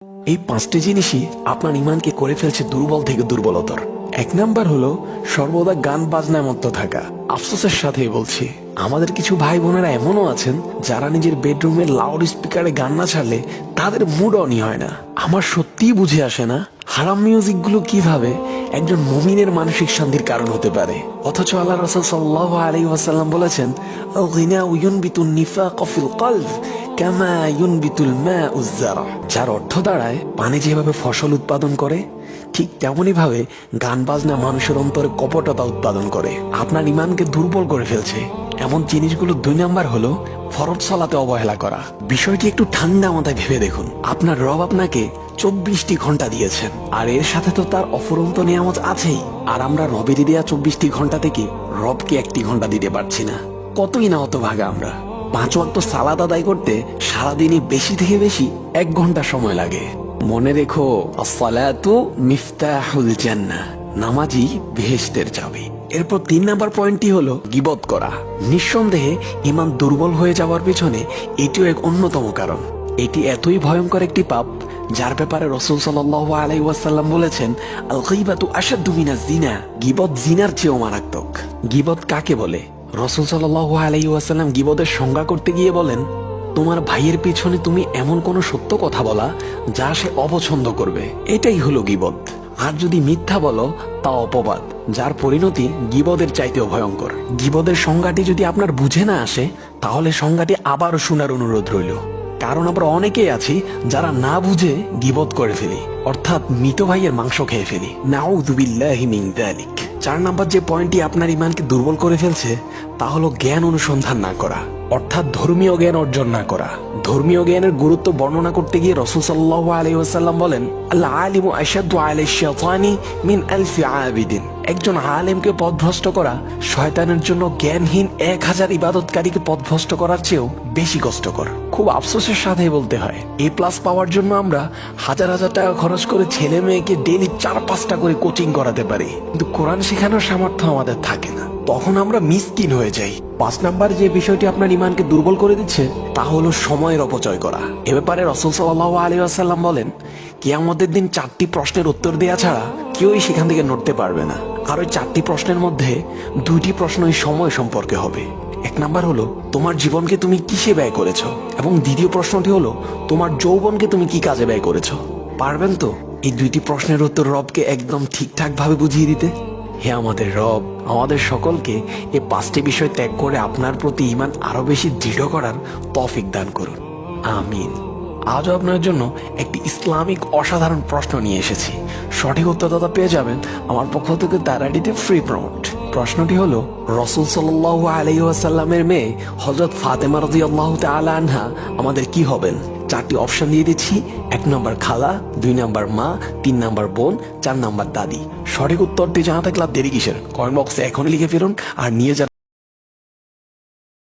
এই পাঁচটি জিনিসই আপনার ইমানকে করে ফেলছে দুর্বল থেকে দুর্বলতর। এক নাম্বার হলো সর্বদা গান বাজনায় মত্ত থাকা। আফসোসের সাথেই বলছি, আমাদের কিছু ভাই বোনেরা এমনও আছেন যারা নিজের বেডরুমে লাউড স্পিকারে গান না ছাড়লে তাদের মুড অনই হয় না। আমার সত্যিই বুঝে আসে না হারাম মিউজিক গুলো কিভাবে একজন মুমিনের মানসিক শান্তির কারণ হতে পারে। অথচ আল্লাহ রাসূল সাল্লাল্লাহু আলাইহি ওয়াসাল্লাম বলেছেন, আল গিনাউ ইউনবিতুন নিফাক ফিল কলব কামা ইউনবিতুল মাউজ যারা। যার অর্থ দাঁড়ায়, পানি যেভাবে ফসল উৎপাদন করে ঠিক তেমনই ভাবে গান বাজনা মানুষের অন্তরে কপটতা উৎপাদন করে, আপনার ইমানকে দুর্বল করে ফেলছে। এমন জিনিসগুলো 2 নাম্বার হলো ফরজ সালাতে অবহেলা করা। বিষয়টি একটু ঠান্ডা মাথায় ভেবে দেখুন, আপনার রব আপনাকে 24টি ঘন্টা দিয়েছেন, আর এর সাথে তো তার অফুরন্ত নিয়ামত আছেই। আর আমরা রবের দেয়া 24টি ঘন্টা থেকে রবকে 1টি ঘন্টা দিতে পারছি না। কতই না হতভাগা আমরা। 5 ওয়াক্ত সালাত আদায় করতে সারাদিনই বেশি থেকে বেশি 1 ঘন্টা সময় লাগে। মনে রেখো, আসসালাতু মিফতাহুল জান্নাহ, নামাজই বেহেশতের চাবি। এরপর 3 নাম্বার পয়েন্টটি হলো গীবত করা। নিঃসন্দেহে ইমান দুর্বল হয়ে যাওয়ার পেছনে এটিও এক অন্যতম কারণ। এটি এতই ভয়ঙ্কর একটি পাপ যার ব্যাপারে রাসূল সাল্লাল্লাহু আলাইহি ওয়াসাল্লাম বলেছেন, আল গীবাতু আশাদ্দু মিনাজ জিনা, গীবত জিনার চেয়েও মারাত্মক। গীবত কাকে বলে? রাসূল সাল্লাল্লাহু আলাইহি ওয়াসাল্লাম গীবতের সংজ্ঞা করতে গিয়ে বলেন, তোমার ভাইয়ের পিছনে তুমি এমন কোন সত্য কথা বলা যা সে অপছন্দ করবে, এটাই হলো গীবত। আর যদি মিথ্যা বলো তা অপবাদ, যার পরিণতি গীবতের চাইতেও ভয়ঙ্কর। গীবতের সংজ্ঞাটি যদি আপনার বুঝে না আসে, তাহলে সংজ্ঞাটি আবারও শোনার অনুরোধ রইল। কারণ আমরা অনেকেই আছি যারা না বুঝে গীবত করে ফেলি, অর্থাৎ মৃত ভাইয়ের মাংস খেয়ে ফেলি। নাউযু বিল্লাহি মিন যালিক। 4 নাম্বার যে পয়েন্টটি আপনার ইমানকে দুর্বল করে ফেলছে তা হলো জ্ঞান অনুসন্ধান না করা, অর্থাৎ ধর্মীয় জ্ঞান অর্জন না করা। ধর্মীয় জ্ঞানের গুরুত্ব বর্ণনা করতে গিয়ে রাসূল সাল্লাল্লাহু আলাইহি ওয়াসাল্লাম বলেন, আল আলিমু আশাদ্দু আলাইশ শাইতানি মিন আলফি আবিদিন। একজন আলেমকে পথভ্রষ্ট করা শয়তানের জন্য জ্ঞানহীন 1000 ইবাদতকারীকে পথভ্রষ্ট করার চেয়েও বেশি কষ্টকর। খুব আফসোসের সাথে বলতে হয়, A+ পাওয়ার জন্য আমরা হাজার হাজার টাকা খরচ করে ছেলে মেয়েকে ডেইলি 4-5টা করে কোচিং করাতে পারি, কিন্তু কোরআন শেখানোর সামর্থ্য আমাদের থাকে না। তখন আমরা মিসকিন হয়ে যাই। 5 নাম্বার যে বিষয়টি আপনার ইমানকে দুর্বল করে দিচ্ছে তা হলো সময়ের অপচয় করা। এ ব্যাপারে রাসূল সাল্লাল্লাহু আলাইহি ওয়াসাল্লাম বলেন, কিয়ামতের দিন 4টি প্রশ্নের উত্তর দেয়া ছাড়া কেউই সেখান থেকে নড়তে পারবে না। আর ওই 4টি প্রশ্নের মধ্যে 2টি প্রশ্নই সময় সম্পর্কে হবে। 1 নাম্বার হলো তোমার জীবনকে তুমি কিসে ব্যয় করেছো, এবং দ্বিতীয় প্রশ্নটি হলো তোমার যৌবনকে তুমি কি কাজে ব্যয় করেছো। পারবেন তো এই 2টি প্রশ্নের উত্তর রবকে একদম ঠিকঠাক ভাবে বুঝিয়ে দিতে? হে আমাদের রব, আমাদের সকলকে এই 5টি বিষয় ত্যাগ করে আপনার প্রতি ঈমান আরো বেশি দৃঢ় করার তৌফিক দান করুন, আমিন। আজও আপনার জন্য একটি ইসলামিক অসাধারণ প্রশ্ন নিয়ে এসেছি। সঠিক উত্তরদাতা পেয়ে যাবেন আমার পক্ষ থেকে তারাডিতে ফ্রি প্রমোট। প্রশ্নটি হলো, রাসূল সাল্লাল্লাহু আলাইহি ওয়াসাল্লামের মেয়ে হযরত ফাতেমা রাদিয়াল্লাহু তাআলা আনহা আমাদের কি হবেন? 4টি অপশন দিয়ে দিচ্ছি। 1 নাম্বার খালা, 2 নাম্বার মা, 3 নাম্বার বোন, 4 নাম্বার দাদি। সঠিক উত্তরটি জানা থাকলে দেরি কিসের? কমেন্ট বক্সে এখনই লিখে ফেলুন আর নিয়ে যান